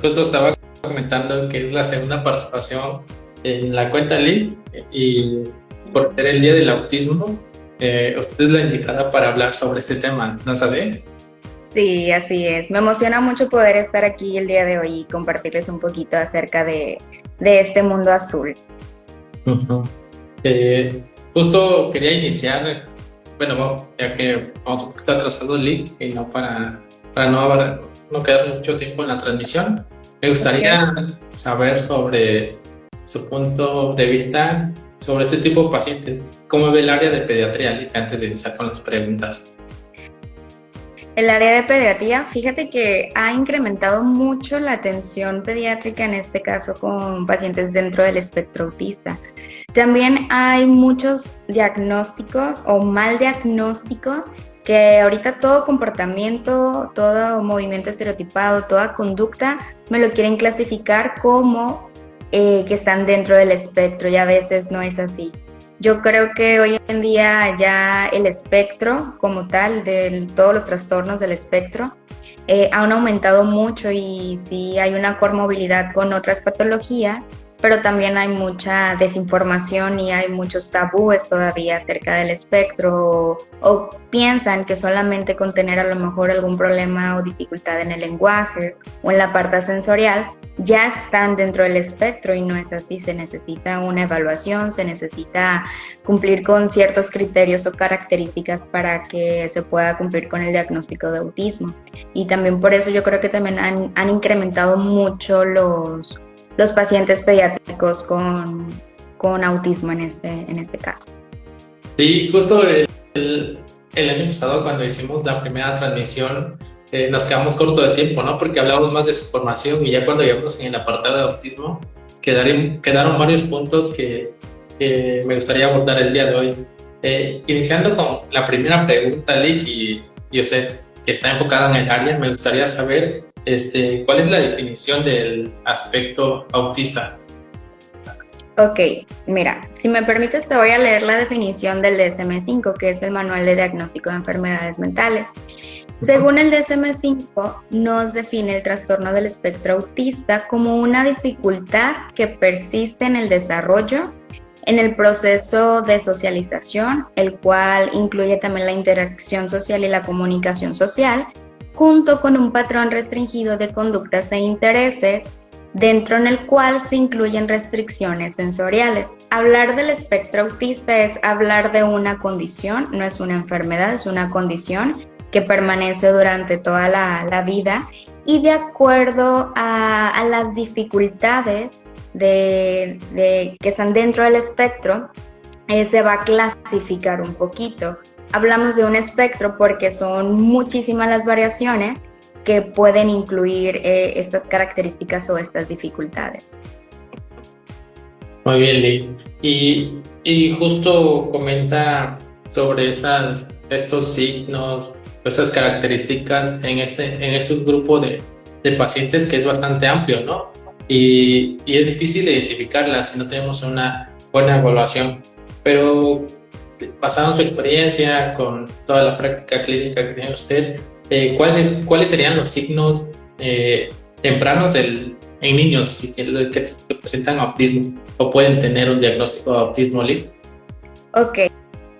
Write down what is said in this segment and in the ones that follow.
Justo estaba comentando que es la segunda participación en la cuenta Lead y por ser el Día del Autismo, usted es la indicada para hablar sobre este tema, ¿no sabe? Sí, así es. Me emociona mucho poder estar aquí el día de hoy y compartirles un poquito acerca de este mundo azul. Ujú. Eh, Justo quería iniciar, bueno, ya que vamos un poquito atrasado el link y no para no quedar mucho tiempo en la transmisión, me Ok. gustaría saber sobre su punto de vista sobre este tipo de pacientes. ¿Cómo ve el área de pediatría, Lick, antes de iniciar con las preguntas? El área de pediatría, fíjate que ha incrementado mucho la atención pediátrica, en este caso con pacientes dentro del espectro autista. También hay muchos diagnósticos o mal diagnósticos que ahorita todo comportamiento, todo movimiento estereotipado, toda conducta me lo quieren clasificar como que están dentro del espectro y a veces no es así. Yo creo que hoy en día ya el espectro como tal, de todos los trastornos del espectro, han aumentado mucho y sí hay una comorbilidad con otras patologías, pero también hay mucha desinformación y hay muchos tabúes todavía acerca del espectro o piensan que solamente con tener a lo mejor algún problema o dificultad en el lenguaje o en la parte sensorial ya están dentro del espectro y no es así. Se necesita una evaluación, se necesita cumplir con ciertos criterios o características para que se pueda cumplir con el diagnóstico de autismo. Y también por eso yo creo que también han incrementado mucho los pacientes pediátricos con autismo en este caso. Sí, justo el año pasado cuando hicimos la primera transmisión nos quedamos corto de tiempo, ¿no? Porque hablamos más de su formación y ya cuando llegamos en el apartado de autismo quedaron varios puntos que me gustaría abordar el día de hoy. Iniciando con la primera pregunta, Lick, y yo sé que está enfocada en el área, me gustaría saber cuál es la definición del aspecto autista. Ok, mira, si me permites te voy a leer la definición del DSM-5, que es el Manual de Diagnóstico de Enfermedades Mentales. Ujú. Según el DSM-5, nos define el trastorno del espectro autista como una dificultad que persiste en el desarrollo, en el proceso de socialización, el cual incluye también la interacción social y la comunicación social, junto con un patrón restringido de conductas e intereses, dentro en el cual se incluyen restricciones sensoriales. Hablar del espectro autista es hablar de una condición, no es una enfermedad, es una condición que permanece durante toda la vida y de acuerdo a las dificultades que están dentro del espectro, se va a clasificar un poquito. Hablamos de un espectro porque son muchísimas las variaciones que pueden incluir estas características o estas dificultades. Muy bien, Lee. Y justo comenta sobre estos signos, estas características en este grupo de pacientes que es bastante amplio, ¿no? Y es difícil identificarlas si no tenemos una buena evaluación. Pero basado en su experiencia con toda la práctica clínica que tiene usted, cuáles serían los signos tempranos en niños que presentan autismo o pueden tener un diagnóstico de autismo libre? Ok,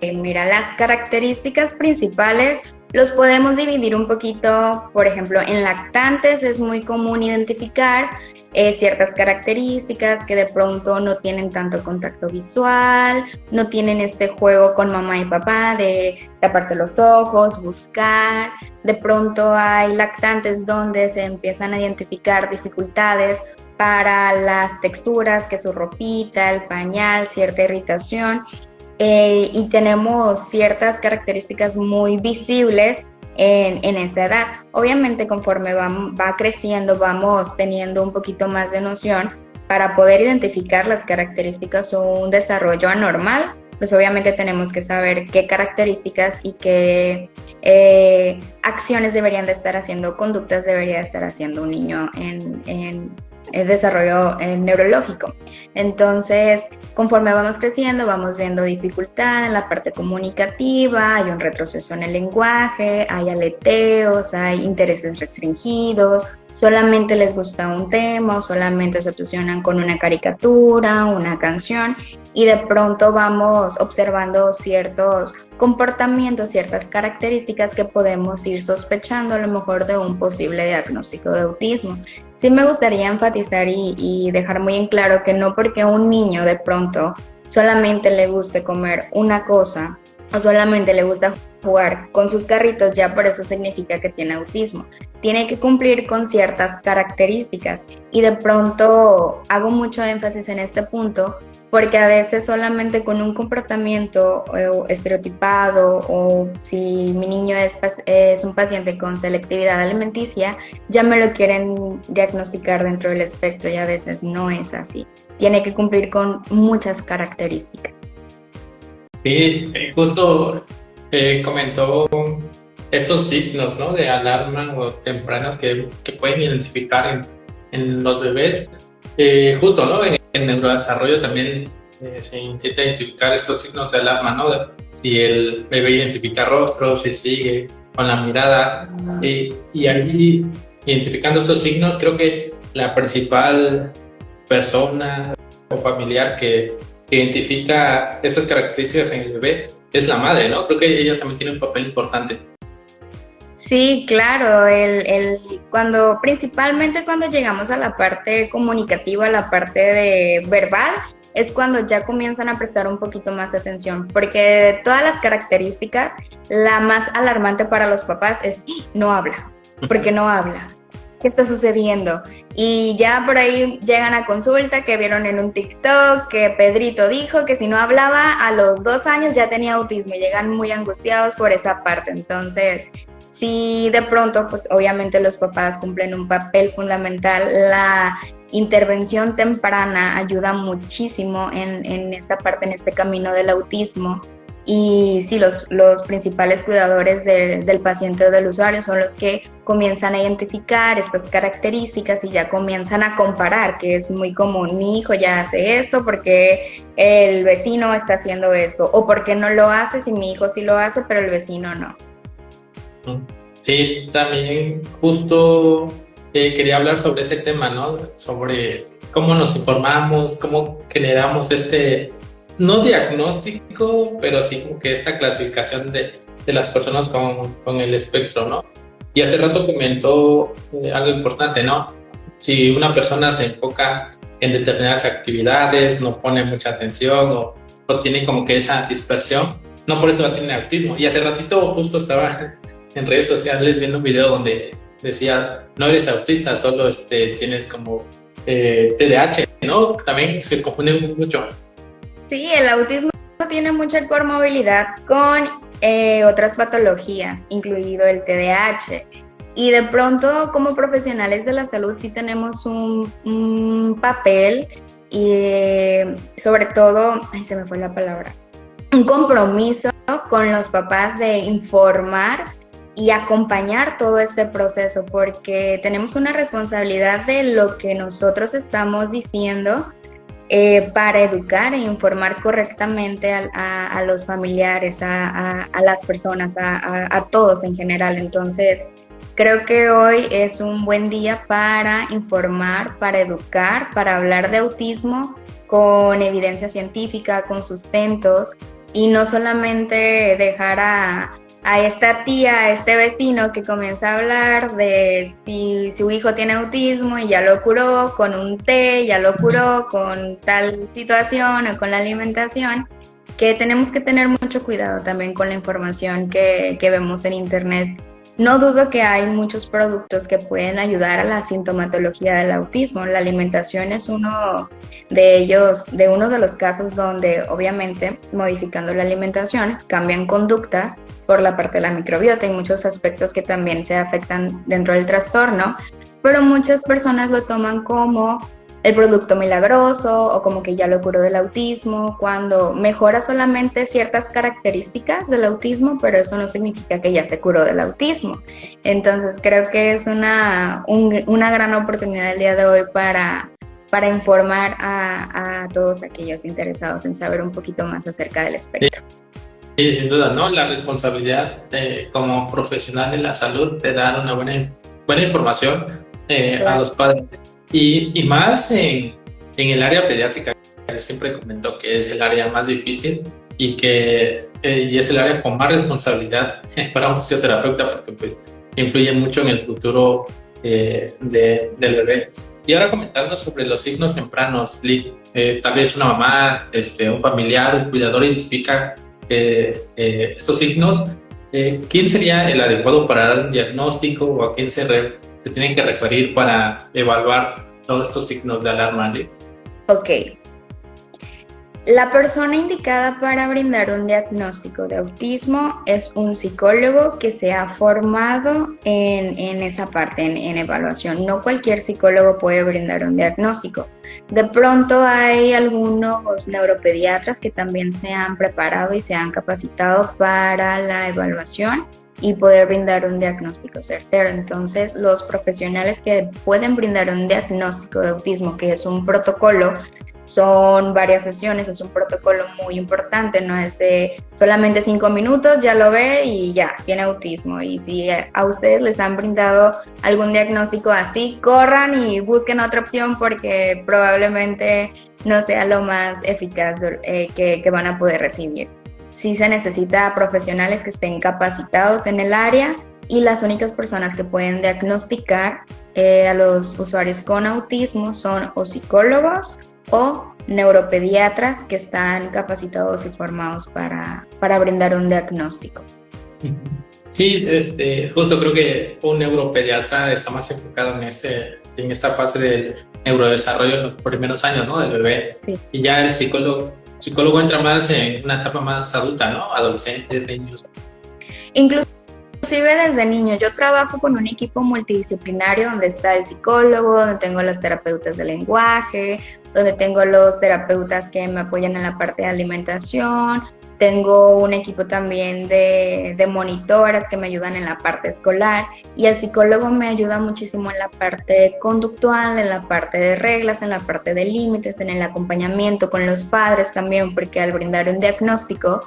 mira, las características principales los podemos dividir un poquito. Por ejemplo, en lactantes es muy común identificar ciertas características que de pronto no tienen tanto contacto visual, no tienen este juego con mamá y papá de taparse los ojos, buscar. De pronto hay lactantes donde se empiezan a identificar dificultades para las texturas, que su ropita, el pañal, cierta irritación, y tenemos ciertas características muy visibles en esa edad. Obviamente conforme va creciendo vamos teniendo un poquito más de noción para poder identificar las características o un desarrollo anormal, pues obviamente tenemos que saber qué características y qué acciones deberían de estar haciendo, conductas debería de estar haciendo un niño en el desarrollo neurológico. Entonces, conforme vamos creciendo, vamos viendo dificultad en la parte comunicativa, hay un retroceso en el lenguaje, hay aleteos, hay intereses restringidos, solamente les gusta un tema o solamente se obsesionan con una caricatura, una canción y de pronto vamos observando ciertos comportamientos, ciertas características que podemos ir sospechando a lo mejor de un posible diagnóstico de autismo. Sí me gustaría enfatizar y dejar muy en claro que no porque un niño de pronto solamente le guste comer una cosa o solamente le gusta jugar con sus carritos, ya por eso significa que tiene autismo. Tiene que cumplir con ciertas características y de pronto hago mucho énfasis en este punto porque a veces solamente con un comportamiento estereotipado o si mi niño es un paciente con selectividad alimenticia, ya me lo quieren diagnosticar dentro del espectro y a veces no es así. Tiene que cumplir con muchas características. Sí, justo comentó estos signos, ¿no? De alarma o tempranos que pueden identificar en los bebés. Justo, ¿no? En neurodesarrollo también se intenta identificar estos signos de alarma, ¿no? Si el bebé identifica rostros, si sigue con la mirada. Y ahí, identificando esos signos, creo que la principal persona o familiar que identifica esas características en el bebé es la madre, ¿no? Creo que ella también tiene un papel importante. Sí, claro, principalmente cuando llegamos a la parte comunicativa, a la parte de verbal, es cuando ya comienzan a prestar un poquito más de atención, porque de todas las características, la más alarmante para los papás es no habla, porque no habla. ¿Qué está sucediendo? Y ya por ahí llegan a consulta que vieron en un TikTok que Pedrito dijo que si no hablaba a los 2 años ya tenía autismo y llegan muy angustiados por esa parte. Entonces, sí, de pronto, pues obviamente los papás cumplen un papel fundamental. La intervención temprana ayuda muchísimo en esta parte, en este camino del autismo. Y sí, los principales cuidadores del paciente o del usuario son los que comienzan a identificar estas características y ya comienzan a comparar, que es muy común. Mi hijo ya hace esto porque el vecino está haciendo esto, o porque no lo hace si mi hijo sí lo hace, pero el vecino no. Sí, también justo quería hablar sobre ese tema, ¿no? Sobre cómo nos informamos, cómo generamos no diagnóstico, pero sí como que esta clasificación de las personas con el espectro, ¿no? Y hace rato comentó algo importante, ¿no? Si una persona se enfoca en determinadas actividades, no pone mucha atención o tiene como que esa dispersión, no por eso va a tener autismo. Y hace ratito justo estaba en redes sociales viendo un video donde decía, no eres autista, solo tienes como TDAH, ¿no? También se confunde mucho. Sí, el autismo tiene mucha comorbilidad con otras patologías, incluido el TDAH. Y de pronto, como profesionales de la salud, sí tenemos un papel y sobre todo, se me fue la palabra, un compromiso con los papás de informar y acompañar todo este proceso, porque tenemos una responsabilidad de lo que nosotros estamos diciendo para educar e informar correctamente a los familiares, a las personas, a todos en general. Entonces, creo que hoy es un buen día para informar, para educar, para hablar de autismo con evidencia científica, con sustentos, y no solamente dejar a esta tía, a este vecino que comienza a hablar de si su hijo tiene autismo y ya lo curó con un té, ya lo curó con tal situación o con la alimentación, que tenemos que tener mucho cuidado también con la información que vemos en internet. No dudo que hay muchos productos que pueden ayudar a la sintomatología del autismo. La alimentación es uno de ellos, de uno de los casos donde obviamente modificando la alimentación cambian conductas por la parte de la microbiota y muchos aspectos que también se afectan dentro del trastorno, pero muchas personas lo toman como el producto milagroso o como que ya lo curó del autismo, cuando mejora solamente ciertas características del autismo, pero eso no significa que ya se curó del autismo. Entonces creo que es una gran oportunidad el día de hoy para informar a todos aquellos interesados en saber un poquito más acerca del espectro. Sí, sin duda, ¿no? La responsabilidad como profesional de la salud de dar una buena información a los padres. Y más en el área pediátrica, que siempre comentó que es el área más difícil y que y es el área con más responsabilidad para un fisioterapeuta porque pues influye mucho en el futuro del bebé. Y ahora comentando sobre los signos tempranos, tal vez una mamá, un familiar, un cuidador identifica estos signos, ¿quién sería el adecuado para dar un diagnóstico o a quién se tienen que referir para evaluar todos estos signos de alarma, Liz? Ok. La persona indicada para brindar un diagnóstico de autismo es un psicólogo que se ha formado en esa parte, en evaluación. No cualquier psicólogo puede brindar un diagnóstico. De pronto hay algunos neuropediatras que también se han preparado y se han capacitado para la evaluación y poder brindar un diagnóstico certero. Entonces, los profesionales que pueden brindar un diagnóstico de autismo, que es un protocolo, son varias sesiones, es un protocolo muy importante, no es de solamente 5 minutos, ya lo ve y ya, tiene autismo. Y si a ustedes les han brindado algún diagnóstico así, corran y busquen otra opción porque probablemente no sea lo más eficaz que van a poder recibir. Sí se necesita profesionales que estén capacitados en el área y las únicas personas que pueden diagnosticar a los usuarios con autismo son o psicólogos o neuropediatras que están capacitados y formados para brindar un diagnóstico. Sí, justo creo que un neuropediatra está más enfocado en esta fase del neurodesarrollo en los primeros años, ¿no?, del bebé. Sí. Y ya el psicólogo entra más en una etapa más adulta, ¿no?, adolescentes, niños. Inclusive desde niño, yo trabajo con un equipo multidisciplinario donde está el psicólogo, donde tengo los terapeutas de lenguaje, donde tengo los terapeutas que me apoyan en la parte de alimentación, tengo un equipo también de monitoras que me ayudan en la parte escolar y el psicólogo me ayuda muchísimo en la parte conductual, en la parte de reglas, en la parte de límites, en el acompañamiento con los padres también, porque al brindar un diagnóstico,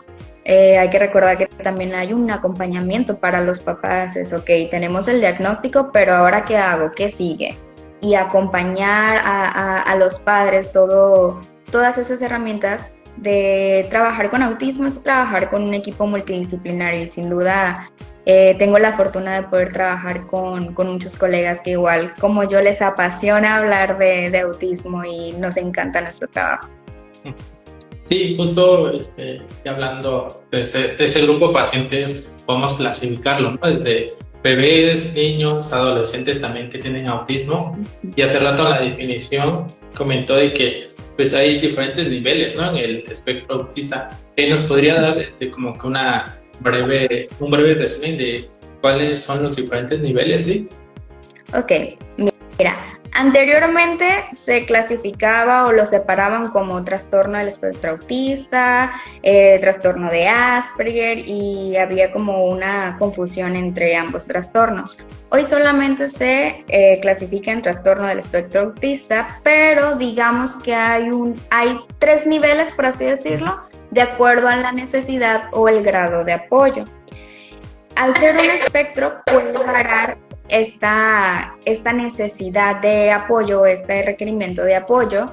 hay que recordar que también hay un acompañamiento para los papás. Es ok, tenemos el diagnóstico, pero ahora ¿qué hago? ¿Qué sigue? Y acompañar a los padres, todas esas herramientas de trabajar con autismo es trabajar con un equipo multidisciplinario y sin duda tengo la fortuna de poder trabajar con muchos colegas que igual como yo les apasiona hablar de autismo y nos encanta nuestro trabajo. Sí, justo hablando de ese grupo de pacientes, podemos clasificarlo, ¿no?, desde bebés, niños, adolescentes también que tienen autismo. Y hace rato en la definición comentó de que pues hay diferentes niveles, ¿no?, en el espectro autista. ¿Nos podría dar como que un breve resumen de cuáles son los diferentes niveles, Lee? Ok, mira. Anteriormente se clasificaba o lo separaban como trastorno del espectro autista, trastorno de Asperger y había como una confusión entre ambos trastornos. Hoy solamente se clasifica en trastorno del espectro autista, pero digamos que hay 3 niveles, por así decirlo, de acuerdo a la necesidad o el grado de apoyo. Al ser un espectro puede variar esta necesidad de apoyo, este requerimiento de apoyo,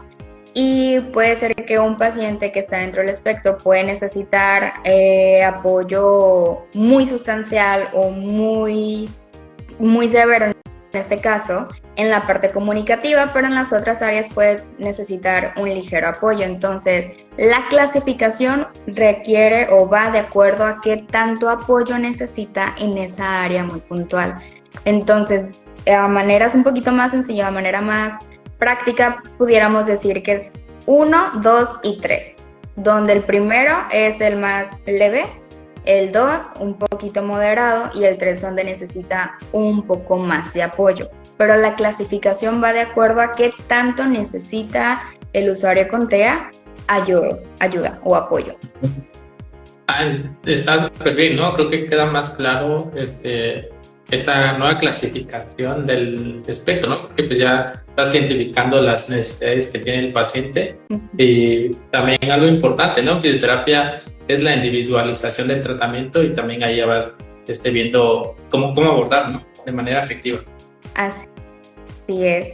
y puede ser que un paciente que está dentro del espectro puede necesitar apoyo muy sustancial o muy severo en este caso en la parte comunicativa, pero en las otras áreas puede necesitar un ligero apoyo. Entonces, la clasificación requiere o va de acuerdo a qué tanto apoyo necesita en esa área muy puntual. Entonces, a maneras un poquito más sencillas, a manera más práctica, pudiéramos decir que es 1, 2 y 3, donde el primero es el más leve, el 2 un poquito moderado y el 3 donde necesita un poco más de apoyo. Pero la clasificación va de acuerdo a qué tanto necesita el usuario con TEA ayuda o apoyo. Está súper bien, ¿no? Creo que queda más claro esta nueva clasificación del espectro, ¿no? Porque pues ya estás identificando las necesidades que tiene el paciente. Y también algo importante, ¿no? Fisioterapia es la individualización del tratamiento y también ahí ya vas viendo cómo abordar, ¿no?, de manera efectiva. Así Así es.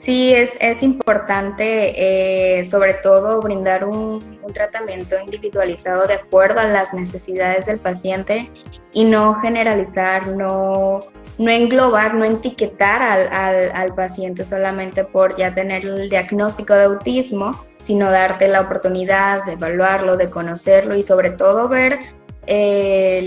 Sí, es importante, sobre todo, brindar un tratamiento individualizado de acuerdo a las necesidades del paciente y no generalizar, no englobar, no etiquetar al paciente solamente por ya tener el diagnóstico de autismo, sino darte la oportunidad de evaluarlo, de conocerlo y sobre todo ver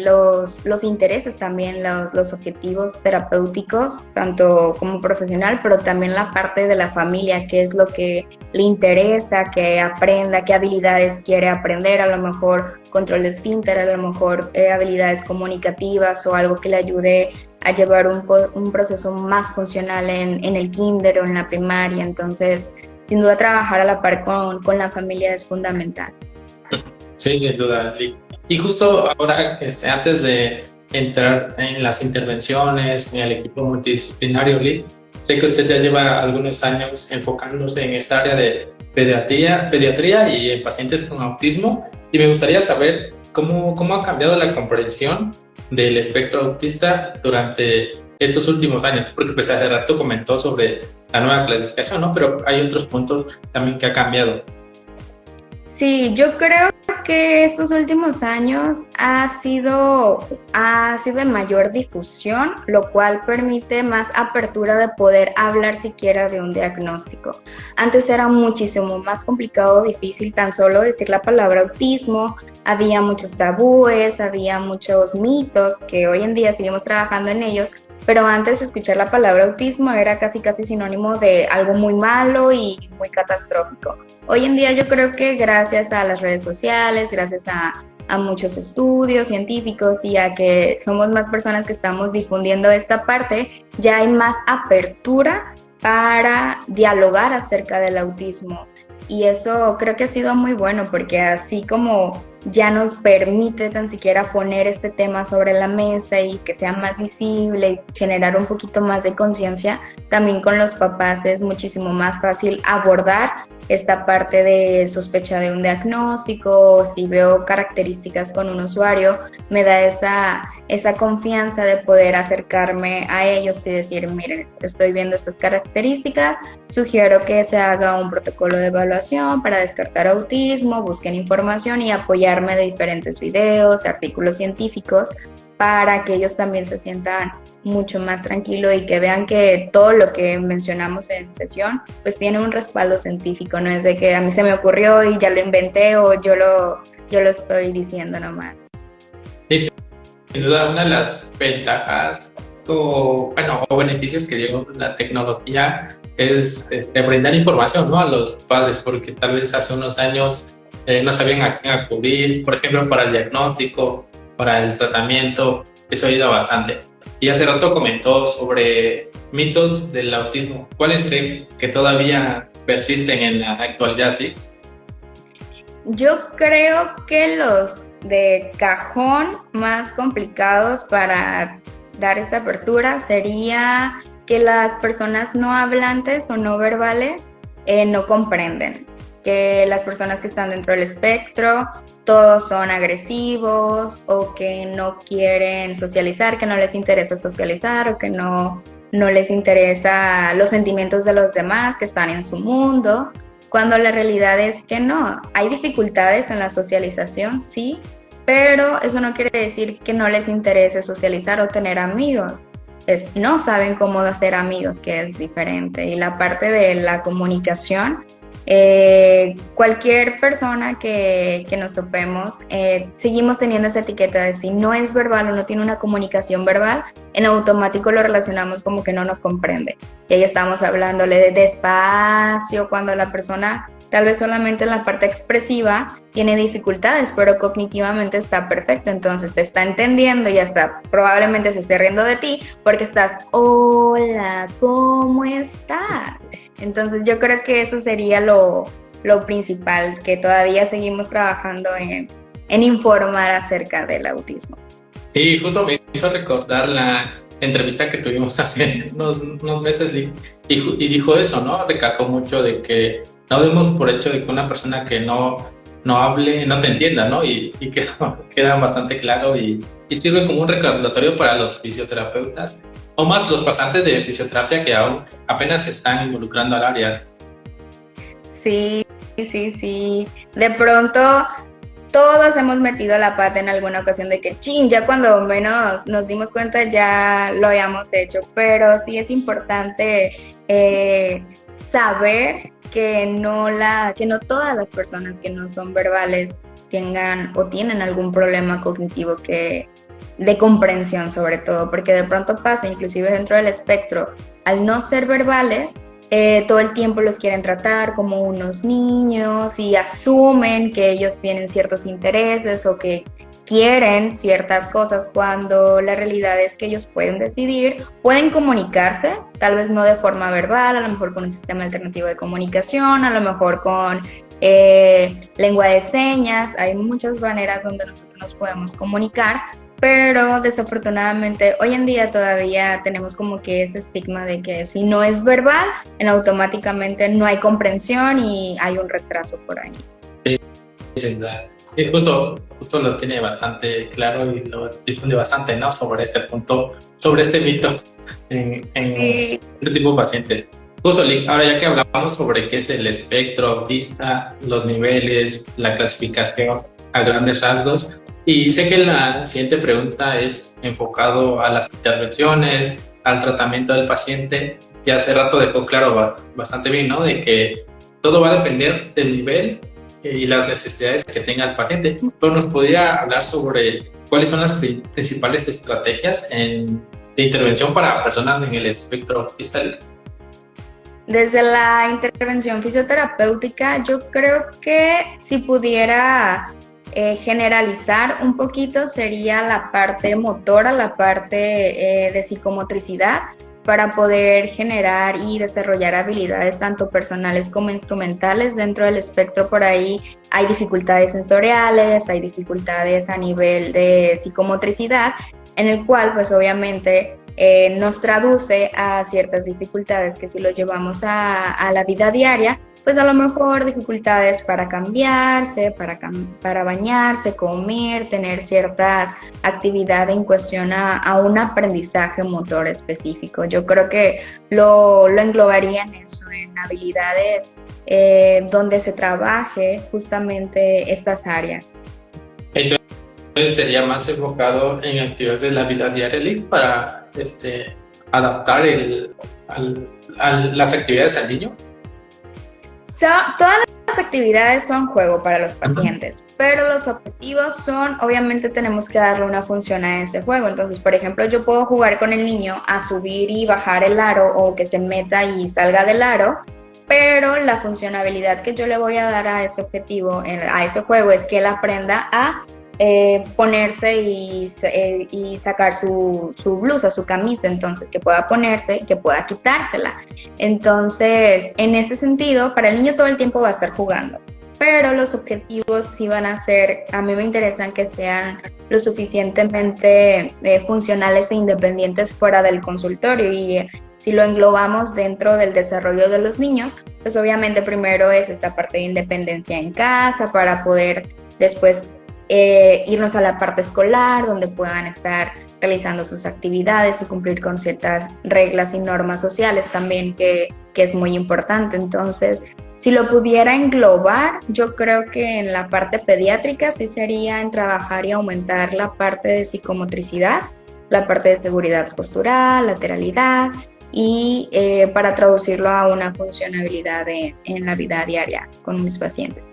los intereses también, los objetivos terapéuticos, tanto como profesional, pero también la parte de la familia, qué es lo que le interesa, que aprenda, qué habilidades quiere aprender, a lo mejor control de esfínter, a lo mejor habilidades comunicativas o algo que le ayude a llevar un proceso más funcional en el kinder o en la primaria. Entonces, sin duda trabajar a la par con la familia es fundamental. Sí, sin duda, sí. Y justo ahora, antes de entrar en las intervenciones, en el equipo multidisciplinario, Lee, sé que usted ya lleva algunos años enfocándose en esta área de pediatría y en pacientes con autismo, y me gustaría saber cómo ha cambiado la comprensión del espectro autista durante estos últimos años, porque pues hace rato comentó sobre la nueva clasificación, ¿no? Pero hay otros puntos también que ha cambiado. Sí, yo creo que estos últimos años ha sido de mayor difusión, lo cual permite más apertura de poder hablar siquiera de un diagnóstico. Antes era muchísimo más complicado, difícil tan solo decir la palabra autismo, había muchos tabúes, había muchos mitos que hoy en día seguimos trabajando en ellos, pero antes escuchar la palabra autismo era casi sinónimo de algo muy malo y muy catastrófico. Hoy en día yo creo que gracias a las redes sociales, gracias a muchos estudios científicos y a que somos más personas que estamos difundiendo esta parte, ya hay más apertura para dialogar acerca del autismo. Y eso creo que ha sido muy bueno porque así como ya nos permite tan siquiera poner este tema sobre la mesa y que sea más visible y generar un poquito más de conciencia, también con los papás es muchísimo más fácil abordar esta parte de sospecha de un diagnóstico, si veo características con un usuario, me da esa confianza de poder acercarme a ellos y decir, miren, estoy viendo estas características, sugiero que se haga un protocolo de evaluación para descartar autismo, busquen información y apoyarme de diferentes videos, artículos científicos, para que ellos también se sientan mucho más tranquilos y que vean que todo lo que mencionamos en sesión pues tiene un respaldo científico, no es de que a mí se me ocurrió y ya lo inventé o yo lo estoy diciendo nomás. Sí, sin duda una de las ventajas o beneficios que dio la tecnología es brindar información, ¿no?, a los padres, porque tal vez hace unos años no sabían a quién acudir, por ejemplo, para el diagnóstico, para el tratamiento. Eso ayuda bastante. Y hace rato comentó sobre mitos del autismo. ¿Cuáles creen que todavía persisten en la actualidad, sí? Yo creo que los de cajón más complicados para dar esta apertura sería que las personas no hablantes o no verbales no comprenden, que las personas que están dentro del espectro todos son agresivos o que no quieren socializar, que no les interesa socializar o que no les interesa los sentimientos de los demás, que están en su mundo, cuando la realidad es que no. Hay dificultades en la socialización, sí, pero eso no quiere decir que no les interese socializar o tener amigos. No saben cómo hacer amigos, que es diferente. Y la parte de la comunicación, cualquier persona que nos topemos, seguimos teniendo esa etiqueta de si no es verbal o no tiene una comunicación verbal, en automático lo relacionamos como que no nos comprende. Y ahí estamos hablándole de despacio, cuando la persona tal vez solamente en la parte expresiva tiene dificultades, pero cognitivamente está perfecto, entonces te está entendiendo y hasta probablemente se esté riendo de ti porque estás, hola, ¿cómo estás? Entonces yo creo que eso sería lo principal, que todavía seguimos trabajando en informar acerca del autismo. Sí, justo me hizo recordar la entrevista que tuvimos hace unos meses y dijo eso, ¿no? Recalcó mucho de que no demos por hecho de que una persona que no hable, no te entienda, ¿no? Y queda bastante claro y sirve como un recordatorio para los fisioterapeutas o más los pasantes de fisioterapia que aún apenas se están involucrando al área. Sí, sí, sí. De pronto todos hemos metido la pata en alguna ocasión de que, chin, ya cuando menos nos dimos cuenta ya lo habíamos hecho, pero sí es importante saber que no todas las personas que no son verbales tengan o tienen algún problema cognitivo de comprensión sobre todo, porque de pronto pasa, inclusive dentro del espectro, al no ser verbales, todo el tiempo los quieren tratar como unos niños y asumen que ellos tienen ciertos intereses o que quieren ciertas cosas cuando la realidad es que ellos pueden decidir, pueden comunicarse, tal vez no de forma verbal, a lo mejor con un sistema alternativo de comunicación, a lo mejor con lengua de señas, hay muchas maneras donde nosotros nos podemos comunicar, pero desafortunadamente hoy en día todavía tenemos como que ese estigma de que si no es verbal, automáticamente no hay comprensión y hay un retraso por ahí. Sí, y justo lo tiene bastante claro y lo difunde bastante, ¿no? Sobre este punto, sobre este mito en Sí. este tipo de pacientes. Justo, ahora ya que hablamos sobre qué es el espectro autista, los niveles, la clasificación a grandes rasgos, y sé que la siguiente pregunta es enfocado a las intervenciones, al tratamiento del paciente, y hace rato dejó claro bastante bien, ¿no? De que todo va a depender del nivel y las necesidades que tenga el paciente. Pero nos podría hablar sobre cuáles son las principales estrategias de intervención para personas en el espectro autista. Desde la intervención fisioterapéutica, yo creo que si pudiera generalizar un poquito sería la parte motora, la parte de psicomotricidad, para poder generar y desarrollar habilidades tanto personales como instrumentales. Dentro del espectro por ahí hay dificultades sensoriales, hay dificultades a nivel de psicomotricidad, en el cual pues obviamente nos traduce a ciertas dificultades que si lo llevamos a la vida diaria, pues a lo mejor dificultades para cambiarse, para bañarse, comer, tener ciertas actividades en cuestión a un aprendizaje motor específico. Yo creo que lo englobaría en eso, en habilidades donde se trabaje justamente estas áreas. Entonces sería más enfocado en actividades de la vida diaria para adaptar las actividades al niño. Todas las actividades son juego para los pacientes, pero los objetivos son, obviamente tenemos que darle una función a ese juego. Entonces, por ejemplo, yo puedo jugar con el niño a subir y bajar el aro o que se meta y salga del aro, pero la funcionalidad que yo le voy a dar a ese objetivo, a ese juego, es que él aprenda a ponerse y sacar su blusa, su camisa, entonces que pueda ponerse, que pueda quitársela. Entonces, en ese sentido, para el niño todo el tiempo va a estar jugando, pero los objetivos sí van a ser, a mí me interesan que sean lo suficientemente funcionales e independientes fuera del consultorio. Y si lo englobamos dentro del desarrollo de los niños, pues obviamente primero es esta parte de independencia en casa para poder después irnos a la parte escolar, donde puedan estar realizando sus actividades y cumplir con ciertas reglas y normas sociales también, que es muy importante. Entonces, si lo pudiera englobar, yo creo que en la parte pediátrica sí sería en trabajar y aumentar la parte de psicomotricidad, la parte de seguridad postural, lateralidad, y para traducirlo a una funcionalidad en la vida diaria con mis pacientes.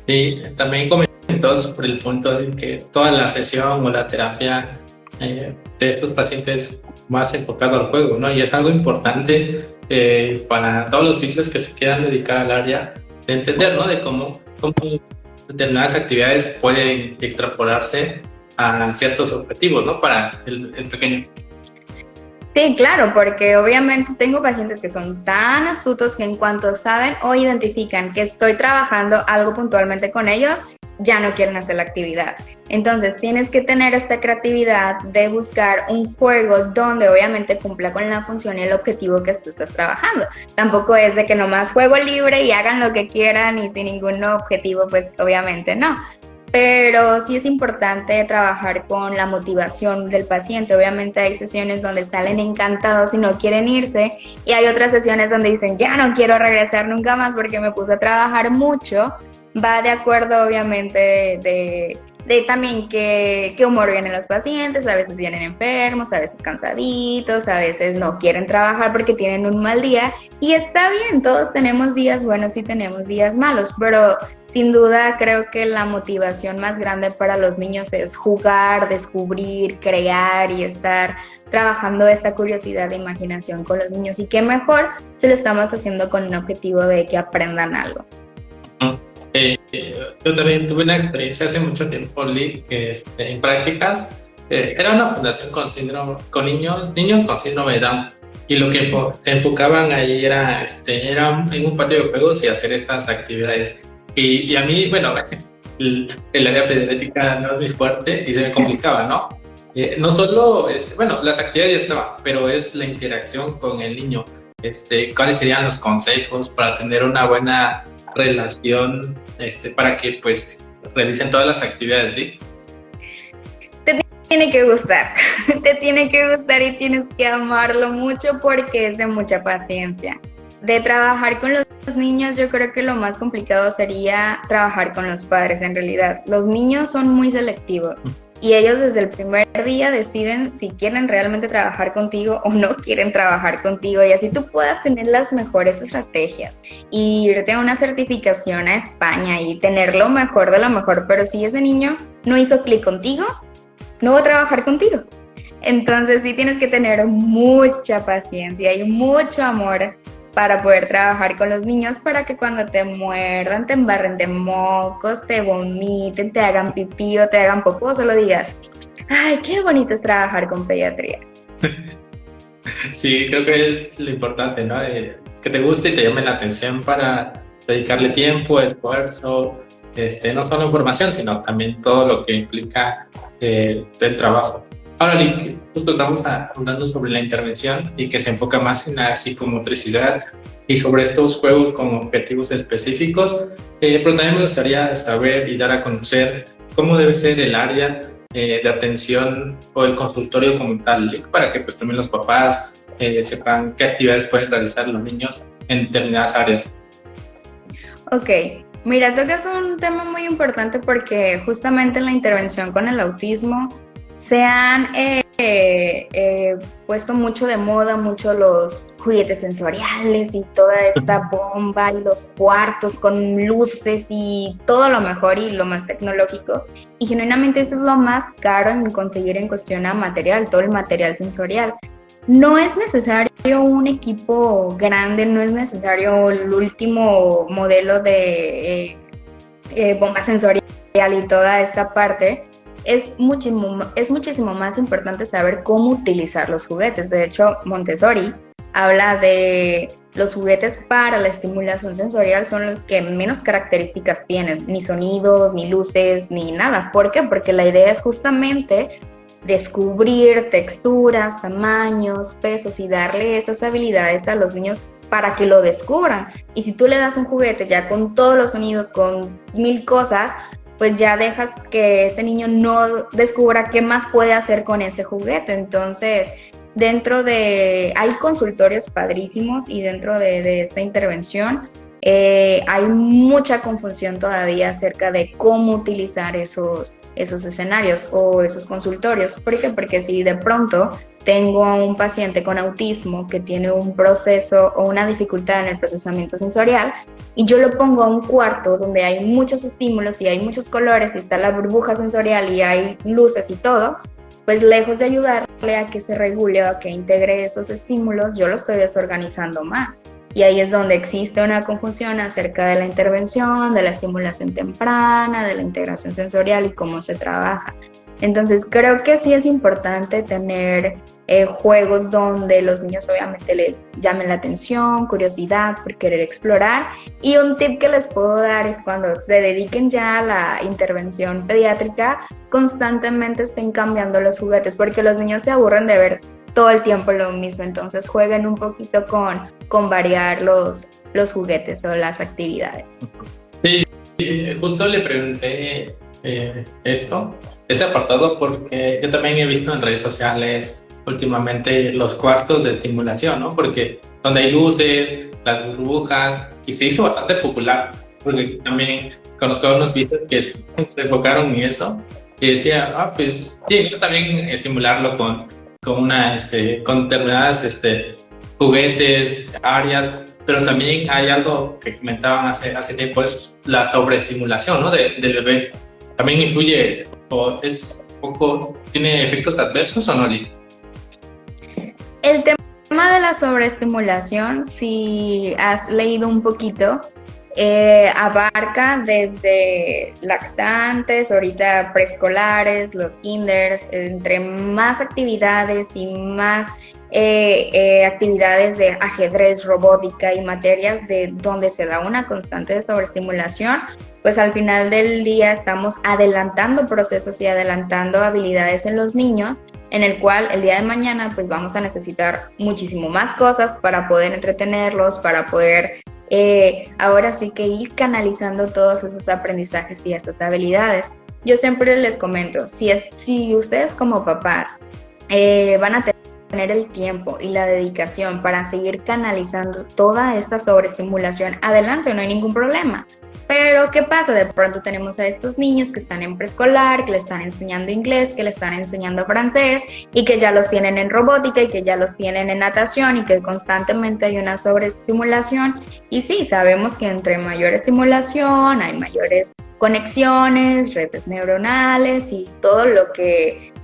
Sí, también comentó sobre el punto de que toda la sesión o la terapia de estos pacientes más enfocado al juego, ¿no? Y es algo importante para todos los fisios que se quieran dedicar al área, de entender, ¿no? De cómo determinadas actividades pueden extrapolarse a ciertos objetivos, ¿no? Para el pequeño. Sí, claro, porque obviamente tengo pacientes que son tan astutos que en cuanto saben o identifican que estoy trabajando algo puntualmente con ellos, ya no quieren hacer la actividad. Entonces tienes que tener esta creatividad de buscar un juego donde obviamente cumpla con la función y el objetivo que tú estás trabajando. Tampoco es de que nomás juego libre y hagan lo que quieran y sin ningún objetivo, pues obviamente no. pero sí es importante trabajar con la motivación del paciente. Obviamente hay sesiones donde salen encantados y no quieren irse, y hay otras sesiones donde dicen, ya no quiero regresar nunca más porque me puse a trabajar mucho. Va de acuerdo, obviamente, de también qué humor vienen los pacientes. A veces vienen enfermos, a veces cansaditos, a veces no quieren trabajar porque tienen un mal día, y está bien, todos tenemos días buenos y tenemos días malos, pero sin duda creo que la motivación más grande para los niños es jugar, descubrir, crear y estar trabajando esta curiosidad e imaginación con los niños, y qué mejor si lo estamos haciendo con un objetivo de que aprendan algo. Yo también tuve una experiencia hace mucho tiempo, Lee, en prácticas. Era una fundación con niños con síndrome de Down, y lo que se enfocaban ahí era en un patio de juegos y hacer estas actividades. Y a mí, bueno, el área pediátrica no es muy fuerte y se me complicaba, ¿no? No solo, bueno, las actividades ya estaban, pero es la interacción con el niño. ¿Cuáles serían los consejos para tener una buena relación, para que pues realicen todas las actividades, ¿sí? Te tiene que gustar, te tiene que gustar y tienes que amarlo mucho porque es de mucha paciencia. De trabajar con los niños, yo creo que lo más complicado sería trabajar con los padres en realidad. Los niños son muy selectivos y ellos desde el primer día deciden si quieren realmente trabajar contigo o no quieren trabajar contigo, y así tú puedas tener las mejores estrategias y irte a una certificación a España y tener lo mejor de lo mejor, pero si ese niño no hizo clic contigo, no va a trabajar contigo. Entonces sí tienes que tener mucha paciencia y mucho amor para poder trabajar con los niños, para que cuando te muerdan, te embarren de mocos, te vomiten, te hagan pipí o te hagan popó, solo digas, ay, qué bonito es trabajar con pediatría. Sí, creo que es lo importante, ¿no? Que te guste y te llame la atención para dedicarle tiempo, esfuerzo, no solo información, sino también todo lo que implica del trabajo. Ahora, Lick, justo estamos hablando sobre la intervención y que se enfoca más en la psicomotricidad y sobre estos juegos con objetivos específicos, pero también me gustaría saber y dar a conocer cómo debe ser el área de atención o el consultorio como tal, Lick, para que pues también los papás sepan qué actividades pueden realizar los niños en determinadas áreas. Ok, mira, tocas un tema muy importante porque justamente en la intervención con el autismo se han puesto mucho de moda, mucho los juguetes sensoriales y toda esta bomba y los cuartos con luces y todo lo mejor y lo más tecnológico. Y genuinamente eso es lo más caro en conseguir en cuestión a material, todo el material sensorial. No es necesario un equipo grande, no es necesario el último modelo de bomba sensorial y toda esta parte. Es muchísimo más importante saber cómo utilizar los juguetes. De hecho, Montessori habla de los juguetes para la estimulación sensorial son los que menos características tienen, ni sonidos, ni luces, ni nada. ¿Por qué? Porque la idea es justamente descubrir texturas, tamaños, pesos y darle esas habilidades a los niños para que lo descubran. Y si tú le das un juguete ya con todos los sonidos, con 1000 cosas, pues ya dejas que ese niño no descubra qué más puede hacer con ese juguete. Entonces, hay consultorios padrísimos y dentro de esta intervención hay mucha confusión todavía acerca de cómo utilizar esos escenarios o esos consultorios. ¿Por qué? Porque si de pronto tengo a un paciente con autismo que tiene un proceso o una dificultad en el procesamiento sensorial y yo lo pongo a un cuarto donde hay muchos estímulos y hay muchos colores y está la burbuja sensorial y hay luces y todo, pues lejos de ayudarle a que se regule o a que integre esos estímulos, yo lo estoy desorganizando más. Y ahí es donde existe una confusión acerca de la intervención, de la estimulación temprana, de la integración sensorial y cómo se trabaja. Entonces creo que sí es importante tener juegos donde los niños obviamente les llamen la atención, curiosidad por querer explorar. Y un tip que les puedo dar es cuando se dediquen ya a la intervención pediátrica, constantemente estén cambiando los juguetes porque los niños se aburren de ver todo el tiempo lo mismo. Entonces jueguen un poquito con variar los juguetes o las actividades. Sí, justo le pregunté este apartado, porque yo también he visto en redes sociales últimamente los cuartos de estimulación, ¿no? Porque donde hay luces, las burbujas, y se hizo bastante popular, porque también conozco a unos videos que se enfocaron en eso, y decía, pues sí, está bien estimularlo con determinadas juguetes, áreas, pero también hay algo que comentaban hace tiempo, es la sobreestimulación, ¿no? Del bebé. ¿También influye o es poco, tiene efectos adversos o no, Lili? El tema de la sobreestimulación, si has leído un poquito, abarca desde lactantes, ahorita preescolares, los kinders, entre más actividades y más actividades de ajedrez, robótica y materias de donde se da una constante de sobreestimulación, pues al final del día estamos adelantando procesos y adelantando habilidades en los niños, en el cual el día de mañana pues vamos a necesitar muchísimo más cosas para poder entretenerlos, para poder ahora sí que ir canalizando todos esos aprendizajes y estas habilidades. Yo siempre les comento, si ustedes como papás van a tener el tiempo y la dedicación para seguir canalizando toda esta sobreestimulación, adelante, no hay ningún problema. Pero ¿qué pasa? De pronto tenemos a estos niños que están en preescolar, que le están enseñando inglés, que le están enseñando francés y que ya los tienen en robótica y que ya los tienen en natación y que constantemente hay una sobreestimulación. Y sí, sabemos que entre mayor estimulación hay mayores conexiones, redes neuronales y todo lo que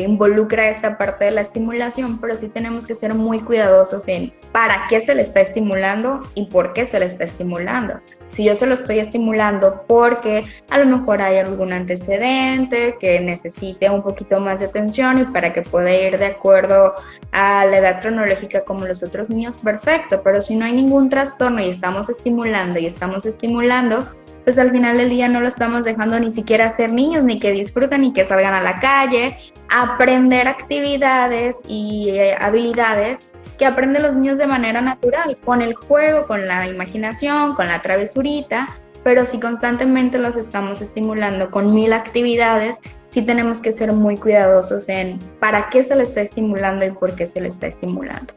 involucra esta parte de la estimulación, pero sí tenemos que ser muy cuidadosos en para qué se le está estimulando y por qué se le está estimulando. Si yo se lo estoy estimulando porque a lo mejor hay algún antecedente que necesite un poquito más de atención y para que pueda ir de acuerdo a la edad cronológica como los otros niños, perfecto, pero si no hay ningún trastorno y estamos estimulando, pues al final del día no lo estamos dejando ni siquiera ser niños, ni que disfruten, ni que salgan a la calle, aprender actividades y habilidades que aprenden los niños de manera natural, con el juego, con la imaginación, con la travesurita, pero si constantemente los estamos estimulando con 1000 actividades, sí tenemos que ser muy cuidadosos en para qué se le está estimulando y por qué se le está estimulando.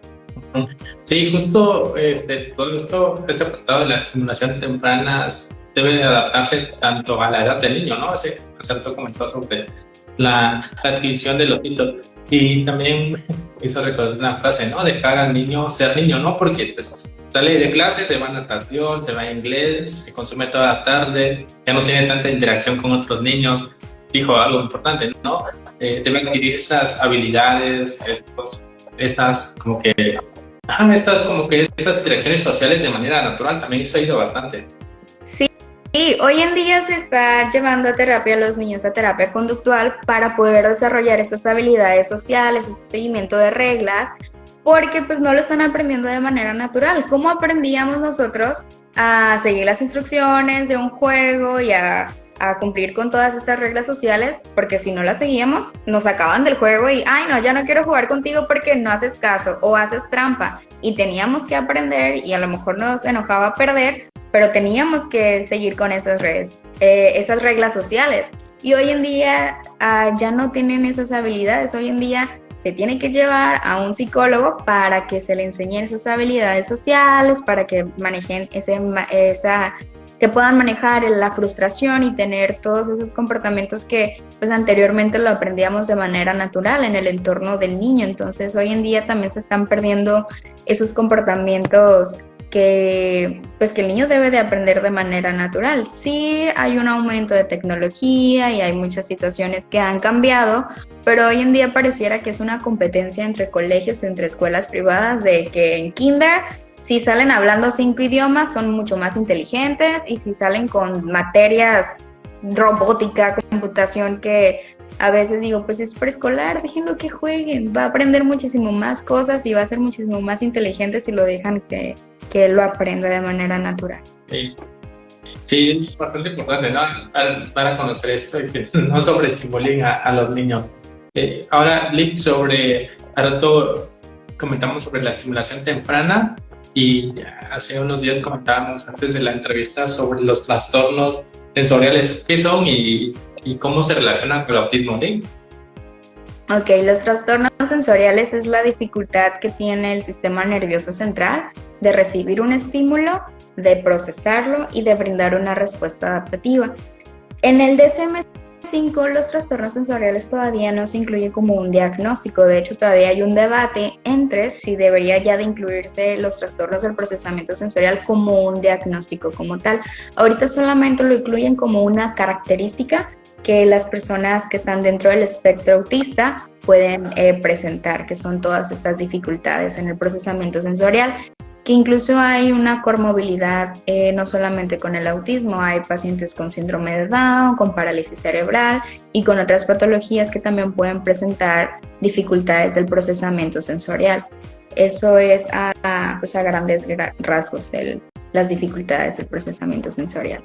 Sí, justo todo esto, este apartado de la estimulación temprana debe de adaptarse tanto a la edad del niño, ¿no? Hace rato comentó sobre la adquisición del ojito y también hizo recordar una frase, ¿no? Dejar al niño ser niño, ¿no? Porque pues sale de clase, se va a natación, se va a inglés, se consume toda la tarde, ya no tiene tanta interacción con otros niños. Dijo algo importante, ¿no? Debe adquirir esas habilidades, estas interacciones sociales de manera natural. También eso ha ido bastante. Sí, hoy en día se está llevando a terapia a los niños, a terapia conductual, para poder desarrollar estas habilidades sociales, este seguimiento de reglas, porque pues no lo están aprendiendo de manera natural. ¿Cómo aprendíamos nosotros a seguir las instrucciones de un juego y a cumplir con todas estas reglas sociales? Porque si no las seguíamos, nos sacaban del juego y, ay no, ya no quiero jugar contigo porque no haces caso o haces trampa. Y teníamos que aprender y a lo mejor nos enojaba perder, pero teníamos que seguir con esas reglas sociales. Y hoy en día ya no tienen esas habilidades. Hoy en día se tiene que llevar a un psicólogo para que se le enseñen esas habilidades sociales, para que manejen que puedan manejar la frustración y tener todos esos comportamientos que pues anteriormente lo aprendíamos de manera natural en el entorno del niño. Entonces hoy en día también se están perdiendo esos comportamientos que el niño debe de aprender de manera natural. Sí hay un aumento de tecnología y hay muchas situaciones que han cambiado, pero hoy en día pareciera que es una competencia entre colegios, entre escuelas privadas, de que en kinder, si salen hablando 5 idiomas, son mucho más inteligentes, y si salen con materias robótica, computación, que a veces digo, pues es preescolar, déjenlo que jueguen, va a aprender muchísimo más cosas y va a ser muchísimo más inteligente si lo dejan que lo aprenda de manera natural. Sí, es bastante importante, ¿no? Para conocer esto y que no sobreestimulen a los niños. Ahora, Lick, comentamos sobre la estimulación temprana, y hace unos días comentábamos antes de la entrevista sobre los trastornos sensoriales, qué son y y cómo se relacionan con el autismo, ¿sí? Ok, los trastornos sensoriales es la dificultad que tiene el sistema nervioso central de recibir un estímulo, de procesarlo y de brindar una respuesta adaptativa. En el DSM-5 los trastornos sensoriales todavía no se incluyen como un diagnóstico. De hecho, todavía hay un debate entre si debería ya de incluirse los trastornos del procesamiento sensorial como un diagnóstico como tal. Ahorita solamente lo incluyen como una característica que las personas que están dentro del espectro autista pueden presentar, que son todas estas dificultades en el procesamiento sensorial, que incluso hay una comorbilidad no solamente con el autismo, hay pacientes con síndrome de Down, con parálisis cerebral y con otras patologías que también pueden presentar dificultades del procesamiento sensorial. Eso es pues a grandes rasgos las dificultades del procesamiento sensorial.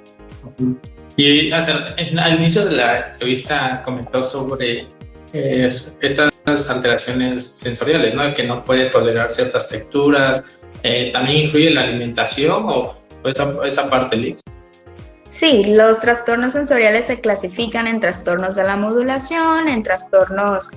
Y al inicio de la entrevista comentó sobre estas alteraciones sensoriales, ¿no? Que no puede tolerar ciertas texturas. ¿También influye la alimentación o esa parte, Liz? Sí, los trastornos sensoriales se clasifican en trastornos de la modulación, en trastornos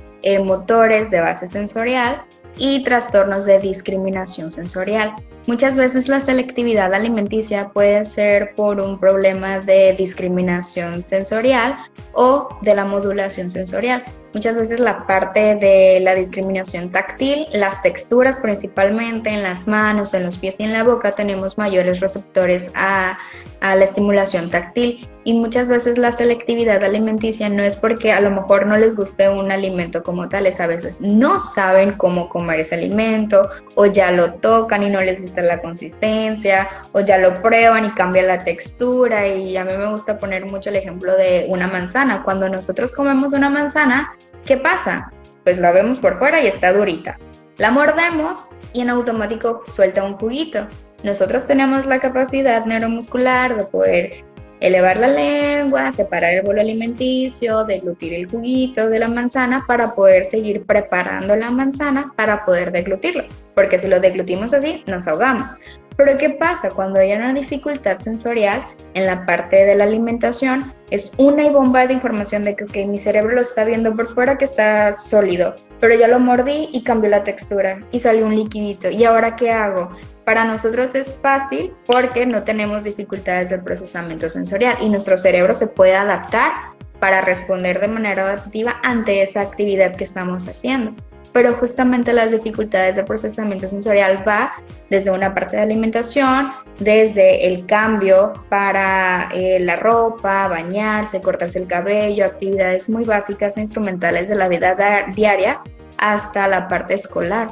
motores de base sensorial y trastornos de discriminación sensorial. Muchas veces la selectividad alimenticia puede ser por un problema de discriminación sensorial o de la modulación sensorial. Muchas veces la parte de la discriminación táctil, las texturas principalmente en las manos, en los pies y en la boca, tenemos mayores receptores a la estimulación táctil. Y muchas veces la selectividad alimenticia no es porque a lo mejor no les guste un alimento como tal, es a veces no saben cómo comer ese alimento, o ya lo tocan y no les gusta la consistencia, o ya lo prueban y cambia la textura. Y a mí me gusta poner mucho el ejemplo de una manzana. Cuando nosotros comemos una manzana, ¿qué pasa? Pues la vemos por fuera y está durita. La mordemos y en automático suelta un juguito. Nosotros tenemos la capacidad neuromuscular de poder elevar la lengua, separar el bolo alimenticio, deglutir el juguito de la manzana para poder seguir preparando la manzana para poder deglutirlo, porque si lo deglutimos así, nos ahogamos. Pero ¿qué pasa? Cuando hay una dificultad sensorial en la parte de la alimentación, es una y bomba de información de que okay, mi cerebro lo está viendo por fuera que está sólido, pero ya lo mordí y cambió la textura y salió un liquidito. ¿Y ahora qué hago? Para nosotros es fácil porque no tenemos dificultades del procesamiento sensorial y nuestro cerebro se puede adaptar para responder de manera adaptativa ante esa actividad que estamos haciendo. Pero justamente las dificultades de procesamiento sensorial va desde una parte de alimentación, desde el cambio para la ropa, bañarse, cortarse el cabello, actividades muy básicas e instrumentales de la vida diaria, hasta la parte escolar.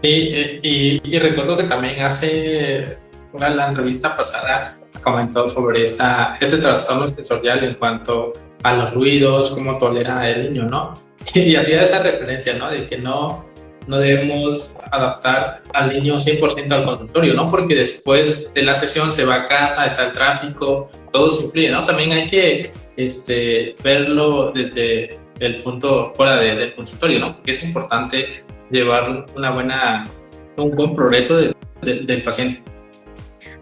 Sí, y recuerdo que también hace la entrevista pasada comentó sobre este trastorno sensorial en cuanto a los ruidos, cómo tolera el niño, ¿no? Y hacía esa referencia, ¿no? De que no debemos adaptar al niño 100% al consultorio, ¿no? Porque después de la sesión se va a casa, está el tráfico, todo se influye, ¿no? También hay que verlo desde el punto fuera del consultorio, ¿no? Porque es importante llevar un buen progreso del paciente.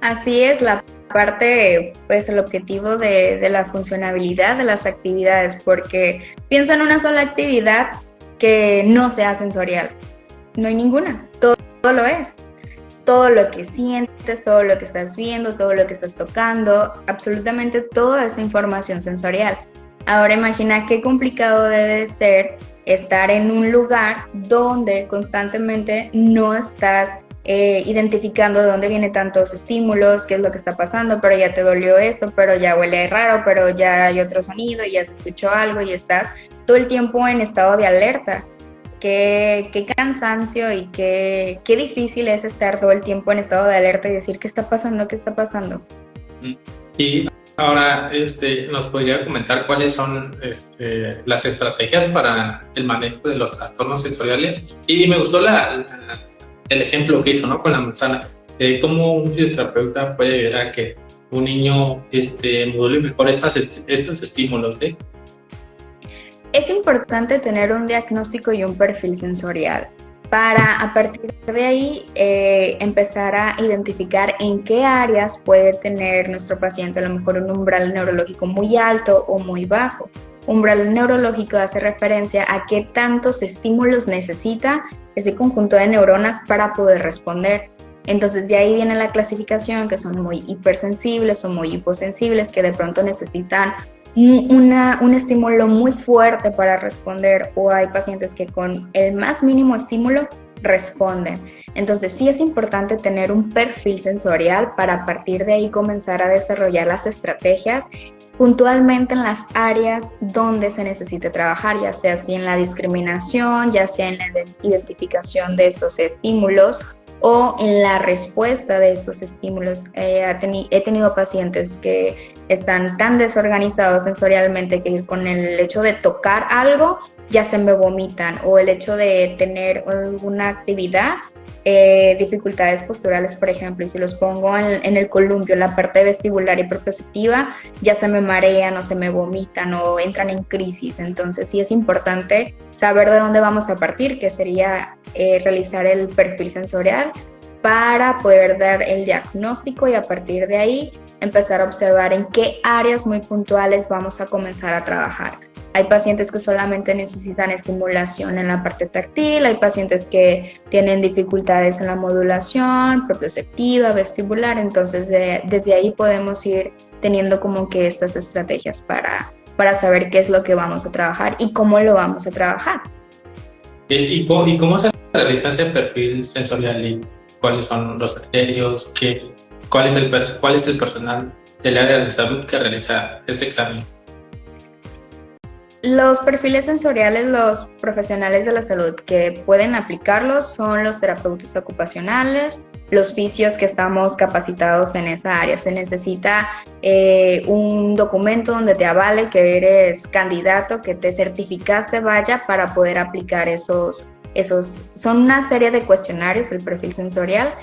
Así es, la parte, pues el objetivo de la funcionabilidad de las actividades, porque piensa en una sola actividad que no sea sensorial, no hay ninguna, todo lo es. Todo lo que sientes, todo lo que estás viendo, todo lo que estás tocando, absolutamente toda esa información sensorial. Ahora imagina qué complicado debe ser estar en un lugar donde constantemente no estás identificando de dónde vienen tantos estímulos, qué es lo que está pasando, pero ya te dolió esto, pero ya huele raro, pero ya hay otro sonido, ya se escuchó algo y estás todo el tiempo en estado de alerta. Qué cansancio y qué difícil es estar todo el tiempo en estado de alerta y decir qué está pasando. Y ahora nos podría comentar cuáles son las estrategias para el manejo de los trastornos sensoriales. Y me gustó el ejemplo que hizo, ¿no? Con la manzana. Cómo un fisioterapeuta puede ayudar a que un niño module mejor estos estímulos, ¿eh? Es importante tener un diagnóstico y un perfil sensorial. para a partir de ahí empezar a identificar en qué áreas puede tener nuestro paciente a lo mejor un umbral neurológico muy alto o muy bajo. Umbral neurológico hace referencia a qué tantos estímulos necesita ese conjunto de neuronas para poder responder. Entonces de ahí viene la clasificación, que son muy hipersensibles o muy hiposensibles, que de pronto necesitan un estímulo muy fuerte para responder, o hay pacientes que con el más mínimo estímulo responden. Entonces sí es importante tener un perfil sensorial para a partir de ahí comenzar a desarrollar las estrategias puntualmente en las áreas donde se necesite trabajar, ya sea así en la discriminación, ya sea en la identificación de estos estímulos o en la respuesta de estos estímulos. He tenido pacientes que están tan desorganizados sensorialmente que con el hecho de tocar algo ya se me vomitan, o el hecho de tener alguna actividad, dificultades posturales, por ejemplo, y si los pongo en el columpio, la parte vestibular y propioceptiva, ya se me marean o se me vomitan o entran en crisis. Entonces sí es importante saber de dónde vamos a partir, que sería realizar el perfil sensorial para poder dar el diagnóstico y a partir de ahí empezar a observar en qué áreas muy puntuales vamos a comenzar a trabajar. Hay pacientes que solamente necesitan estimulación en la parte táctil, hay pacientes que tienen dificultades en la modulación, propioceptiva, vestibular, entonces desde ahí podemos ir teniendo como que estas estrategias para saber qué es lo que vamos a trabajar y cómo lo vamos a trabajar. ¿Y cómo se realiza ese perfil sensorial y cuáles son los criterios? ¿Cuál es el personal del área de salud que realiza ese examen? Los perfiles sensoriales, los profesionales de la salud que pueden aplicarlos son los terapeutas ocupacionales, los fisios que estamos capacitados en esa área. Se necesita un documento donde te avale que eres candidato, que te certificaste, vaya, para poder aplicar esos. Son una serie de cuestionarios, el perfil sensorial.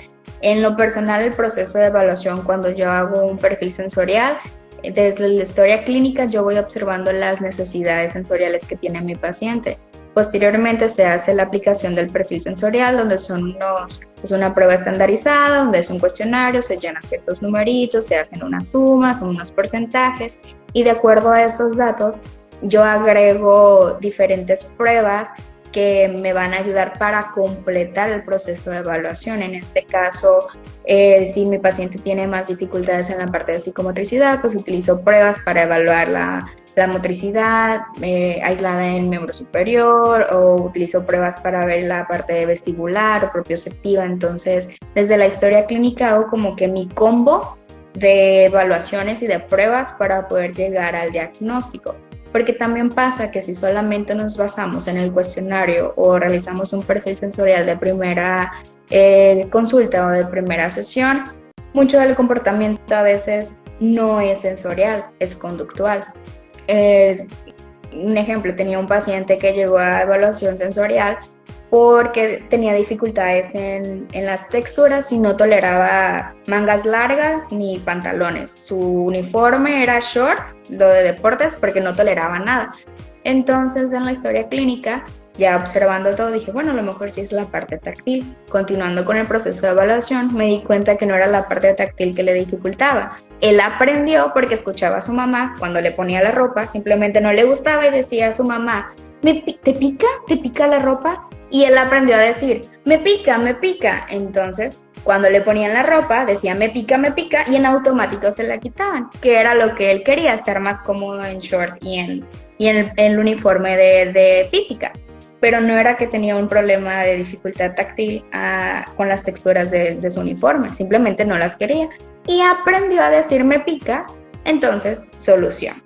En lo personal, el proceso de evaluación, cuando yo hago un perfil sensorial, desde la historia clínica yo voy observando las necesidades sensoriales que tiene mi paciente. Posteriormente se hace la aplicación del perfil sensorial, donde es una prueba estandarizada, donde es un cuestionario, se llenan ciertos numeritos, se hacen unas sumas, unos porcentajes, y de acuerdo a esos datos yo agrego diferentes pruebas que me van a ayudar para completar el proceso de evaluación. En este caso, si mi paciente tiene más dificultades en la parte de psicomotricidad, pues utilizo pruebas para evaluar la motricidad aislada en miembro superior, o utilizo pruebas para ver la parte vestibular o propioceptiva. Entonces, desde la historia clínica hago como que mi combo de evaluaciones y de pruebas para poder llegar al diagnóstico. Porque también pasa que si solamente nos basamos en el cuestionario o realizamos un perfil sensorial de primera consulta o de primera sesión, mucho del comportamiento a veces no es sensorial, es conductual. Un ejemplo, tenía un paciente que llegó a evaluación sensorial porque tenía dificultades en las texturas y no toleraba mangas largas ni pantalones. Su uniforme era shorts, lo de deportes, porque no toleraba nada. Entonces, en la historia clínica, ya observando todo, dije, bueno, a lo mejor sí es la parte táctil. Continuando con el proceso de evaluación, me di cuenta que no era la parte táctil que le dificultaba. Él aprendió porque escuchaba a su mamá cuando le ponía la ropa, simplemente no le gustaba y decía a su mamá, ¿te pica? ¿Te pica la ropa? Y él aprendió a decir, me pica, me pica. Entonces, cuando le ponían la ropa, decía, me pica, y en automático se la quitaban, que era lo que él quería, estar más cómodo en shorts y en el uniforme de física. Pero no era que tenía un problema de dificultad táctil con las texturas de su uniforme, simplemente no las quería. Y aprendió a decir, me pica, entonces, solución.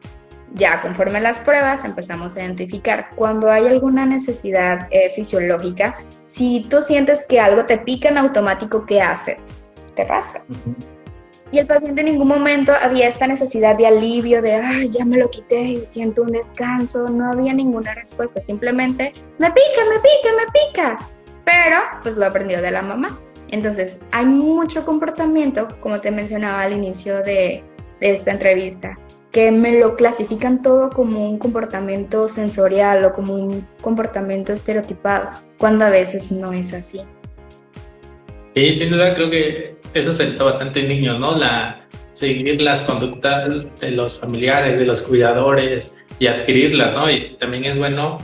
Ya conforme las pruebas empezamos a identificar cuando hay alguna necesidad fisiológica. Si tú sientes que algo te pica en automático, ¿qué haces? Te rascas. Y el paciente en ningún momento había esta necesidad de alivio, de ay, ya me lo quité y siento un descanso. No había ninguna respuesta, simplemente me pica. Pero pues lo aprendió de la mamá. Entonces hay mucho comportamiento, como te mencionaba al inicio de esta entrevista, que me lo clasifican todo como un comportamiento sensorial o como un comportamiento estereotipado, cuando a veces no es así. Y sin duda creo que eso se nota bastante en niños, ¿no? Seguir las conductas de los familiares, de los cuidadores y adquirirlas, ¿no? Y también es bueno,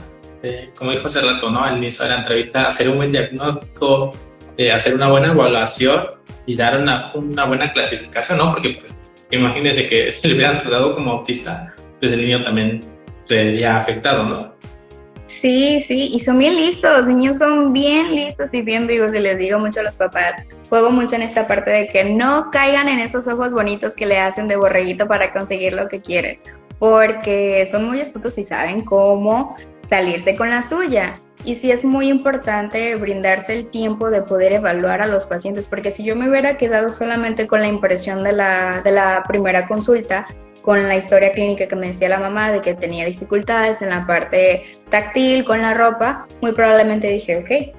como dijo hace rato, ¿no? Al inicio de la entrevista, hacer un buen diagnóstico, hacer una buena evaluación y dar una buena clasificación, ¿no? Porque pues imagínense que si le hubieran tratado como autista, pues el niño también se vería afectado, ¿no? Sí, sí, y son bien listos, los niños son bien listos y bien vivos, y les digo mucho a los papás, juego mucho en esta parte de que no caigan en esos ojos bonitos que le hacen de borreguito para conseguir lo que quieren, porque son muy astutos y saben cómo salirse con la suya. Y sí es muy importante brindarse el tiempo de poder evaluar a los pacientes, porque si yo me hubiera quedado solamente con la impresión de la primera consulta, con la historia clínica que me decía la mamá de que tenía dificultades en la parte táctil con la ropa, muy probablemente dije, ok,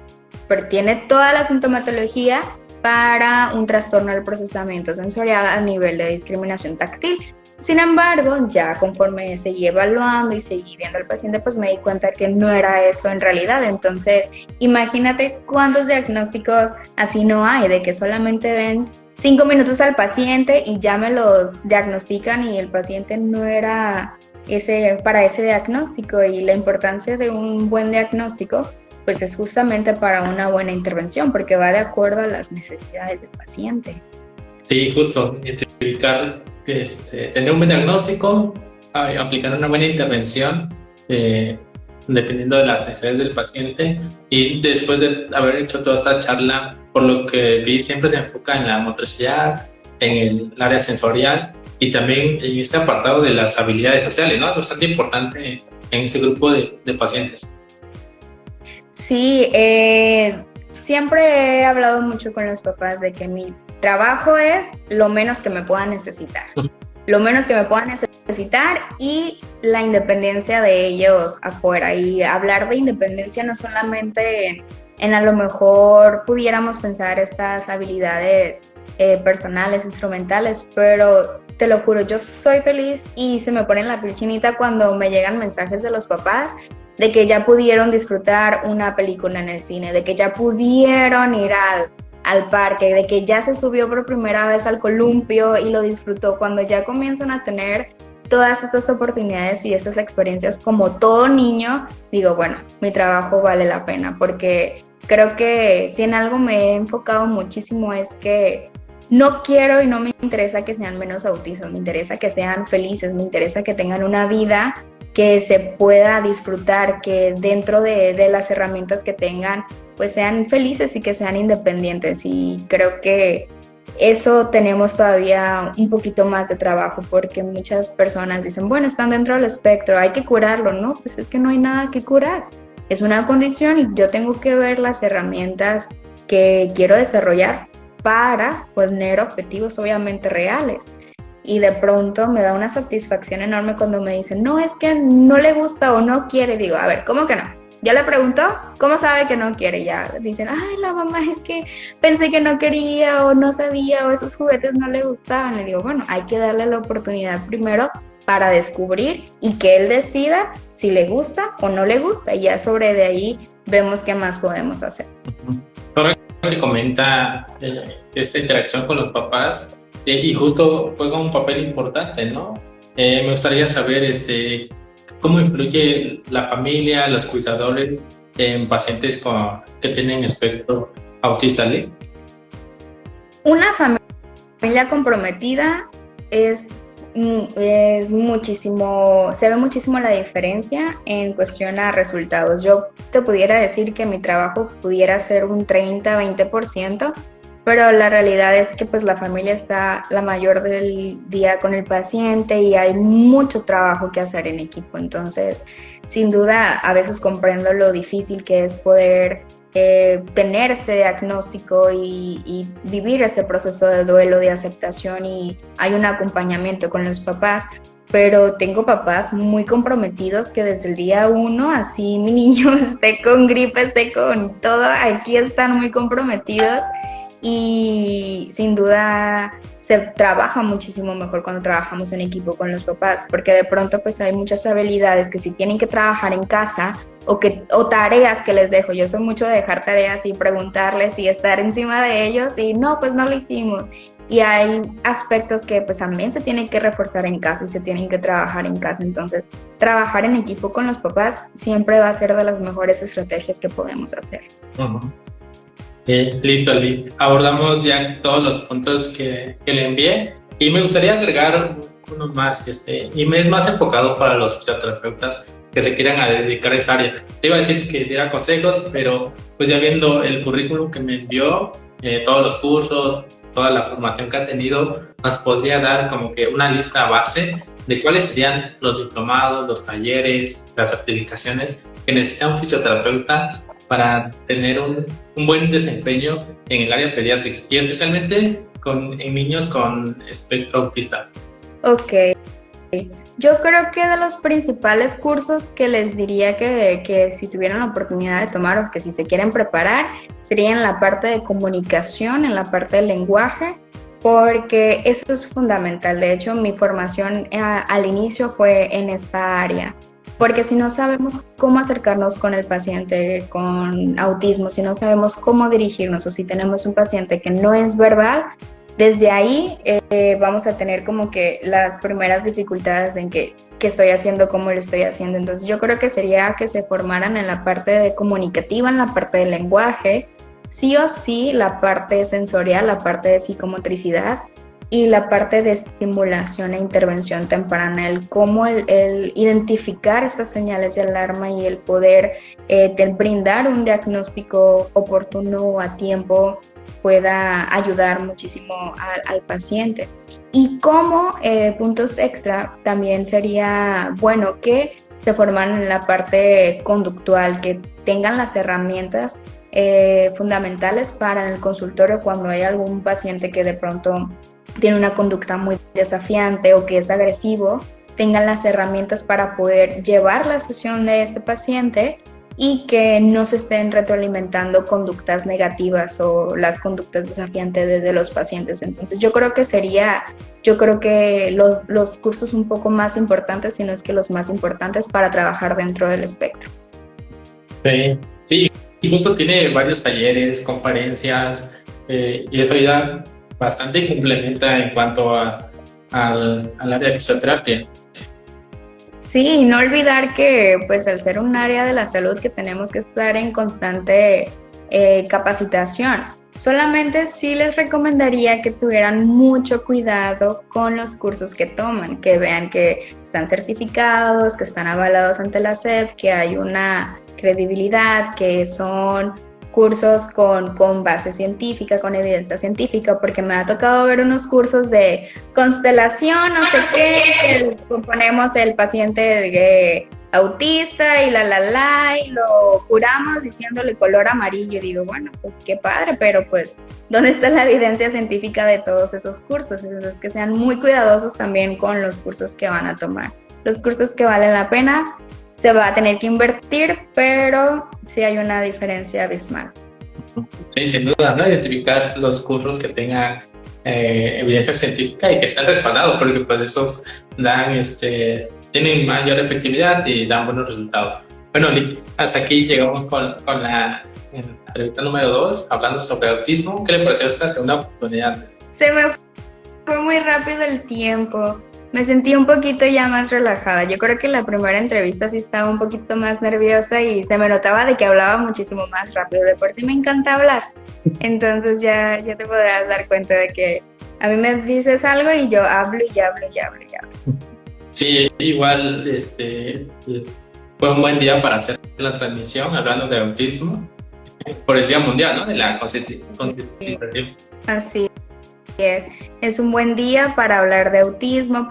pero tiene toda la sintomatología para un trastorno del procesamiento sensorial a nivel de discriminación táctil. Sin embargo, ya conforme seguí evaluando y seguí viendo al paciente, pues me di cuenta que no era eso en realidad. Entonces, imagínate cuántos diagnósticos así no hay, de que solamente ven 5 minutos al paciente y ya me los diagnostican y el paciente no era para ese diagnóstico. Y la importancia de un buen diagnóstico pues es justamente para una buena intervención, porque va de acuerdo a las necesidades del paciente. Sí, justo, identificar, tener un buen diagnóstico, aplicar una buena intervención, dependiendo de las necesidades del paciente. Y después de haber hecho toda esta charla, por lo que vi, siempre se enfoca en la motricidad, en el área sensorial y también en este apartado de las habilidades sociales, ¿no? Es bastante importante en este grupo de pacientes. Sí, siempre he hablado mucho con los papás de que mi trabajo es lo menos que me puedan necesitar. Lo menos que me puedan necesitar y la independencia de ellos afuera. Y hablar de independencia no solamente en a lo mejor pudiéramos pensar estas habilidades personales, instrumentales, pero te lo juro, yo soy feliz y se me pone la piel chinita cuando me llegan mensajes de los papás de que ya pudieron disfrutar una película en el cine, de que ya pudieron ir al parque, de que ya se subió por primera vez al columpio y lo disfrutó. Cuando ya comienzan a tener todas estas oportunidades y estas experiencias como todo niño, digo, bueno, mi trabajo vale la pena, porque creo que si en algo me he enfocado muchísimo es que no quiero y no me interesa que sean menos autistas, me interesa que sean felices, me interesa que tengan una vida que se pueda disfrutar, que dentro de las herramientas que tengan, pues sean felices y que sean independientes. Y creo que eso tenemos todavía un poquito más de trabajo, porque muchas personas dicen, bueno, están dentro del espectro, hay que curarlo, ¿no? Pues es que no hay nada que curar. Es una condición y yo tengo que ver las herramientas que quiero desarrollar para poner objetivos obviamente reales. Y de pronto me da una satisfacción enorme cuando me dicen, no, es que no le gusta o no quiere. Digo, a ver, ¿cómo que no? Ya le pregunto, ¿cómo sabe que no quiere? Ya dicen, ay, la mamá es que pensé que no quería o no sabía o esos juguetes no le gustaban. Le digo, bueno, hay que darle la oportunidad primero para descubrir y que él decida si le gusta o no le gusta. Y ya sobre de ahí vemos qué más podemos hacer. Ahora que comenta esta interacción con los papás, y justo juega un papel importante, ¿no? Me gustaría saber cómo influye la familia, los cuidadores en pacientes que tienen espectro autista, ¿sí? Una familia comprometida es muchísimo, se ve muchísimo la diferencia en cuestión a resultados. Yo te pudiera decir que mi trabajo pudiera ser un 30-20%, pero la realidad es que pues la familia está la mayor del día con el paciente y hay mucho trabajo que hacer en equipo. Entonces, sin duda, a veces comprendo lo difícil que es poder tener este diagnóstico y vivir este proceso de duelo, de aceptación, y hay un acompañamiento con los papás. Pero tengo papás muy comprometidos que desde el día 1, así mi niño esté con gripe, esté con todo, aquí están muy comprometidos. y sin duda se trabaja muchísimo mejor cuando trabajamos en equipo con los papás, porque de pronto pues hay muchas habilidades que si tienen que trabajar en casa o tareas que les dejo. Yo soy mucho de dejar tareas y preguntarles y estar encima de ellos y no, pues no lo hicimos. Y hay aspectos que pues también se tienen que reforzar en casa y se tienen que trabajar en casa. Entonces, trabajar en equipo con los papás siempre va a ser de las mejores estrategias que podemos hacer. Uh-huh. Listo, Ali. Abordamos ya todos los puntos que le envié y me gustaría agregar uno más y me es más enfocado para los fisioterapeutas que se quieran dedicar a esa área. Le iba a decir que diera consejos, pero pues ya viendo el currículum que me envió, todos los cursos, toda la formación que ha tenido, nos podría dar como que una lista base de cuáles serían los diplomados, los talleres, las certificaciones que necesita un fisioterapeuta para tener un buen desempeño en el área pediátrica y especialmente en niños con espectro autista. Ok. Yo creo que de los principales cursos que les diría que si tuvieran la oportunidad de tomar o que si se quieren preparar, sería en la parte de comunicación, en la parte del lenguaje, porque eso es fundamental. De hecho, mi formación al inicio fue en esta área, porque si no sabemos cómo acercarnos con el paciente con autismo, si no sabemos cómo dirigirnos o si tenemos un paciente que no es verbal, desde ahí vamos a tener como que las primeras dificultades en qué estoy haciendo, cómo lo estoy haciendo. Entonces yo creo que sería que se formaran en la parte de comunicativa, en la parte del lenguaje, sí o sí la parte sensorial, la parte de psicomotricidad y la parte de estimulación e intervención temprana, el cómo el identificar estas señales de alarma y el poder brindar un diagnóstico oportuno a tiempo pueda ayudar muchísimo al paciente. Y como puntos extra, también sería bueno que se formaran en la parte conductual, que tengan las herramientas fundamentales para el consultorio cuando hay algún paciente que de pronto tiene una conducta muy desafiante o que es agresivo, tengan las herramientas para poder llevar la sesión de ese paciente y que no se estén retroalimentando conductas negativas o las conductas desafiantes de los pacientes. Entonces yo creo que los cursos un poco más importantes, si no es que los más importantes para trabajar dentro del espectro. Sí, y justo tiene varios talleres, conferencias, y eso ya bastante complementa en cuanto al área de fisioterapia. Sí, no olvidar que pues al ser un área de la salud que tenemos que estar en constante capacitación. Solamente sí les recomendaría que tuvieran mucho cuidado con los cursos que toman, que vean que están certificados, que están avalados ante la SEP, que hay una credibilidad, que son cursos con base científica, con evidencia científica, porque me ha tocado ver unos cursos de constelación, no sé qué, que ponemos el paciente autista y y lo curamos diciéndole color amarillo. Y digo, bueno, pues qué padre, pero pues, ¿dónde está la evidencia científica de todos esos cursos? Entonces, que sean muy cuidadosos también con los cursos que van a tomar. Los cursos que valen la pena, se va a tener que invertir, pero sí hay una diferencia abismal. Sí, sin duda, ¿no? Identificar los cursos que tengan evidencia científica y que estén respaldados, porque pues esos tienen mayor efectividad y dan buenos resultados. Bueno, hasta aquí llegamos con la pregunta número 2, hablando sobre autismo. ¿Qué le pareció esta segunda oportunidad? Se me fue muy rápido el tiempo. Me sentí un poquito ya más relajada. Yo creo que la primera entrevista sí estaba un poquito más nerviosa y se me notaba de que hablaba muchísimo más rápido. De por sí me encanta hablar. Entonces ya te podrás dar cuenta de que a mí me dices algo y yo hablo y hablo y hablo y hablo. Sí, igual fue un buen día para hacer la transmisión hablando de autismo por el Día Mundial, ¿no? De la conciencia. Así es un buen día para hablar de autismo,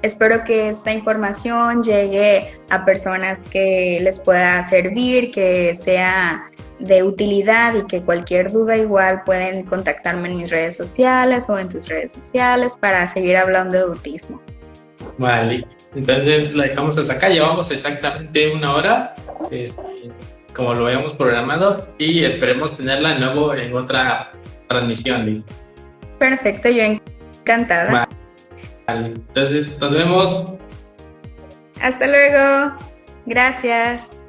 espero que esta información llegue a personas que les pueda servir, que sea de utilidad y que cualquier duda igual pueden contactarme en mis redes sociales o en tus redes sociales para seguir hablando de autismo. Vale, entonces la dejamos hasta acá, llevamos exactamente 1 hora. como lo habíamos programado y esperemos tenerla de nuevo en otra transmisión. Lee. Perfecto, yo encantada. Vale. Entonces, nos vemos. Hasta luego. Gracias.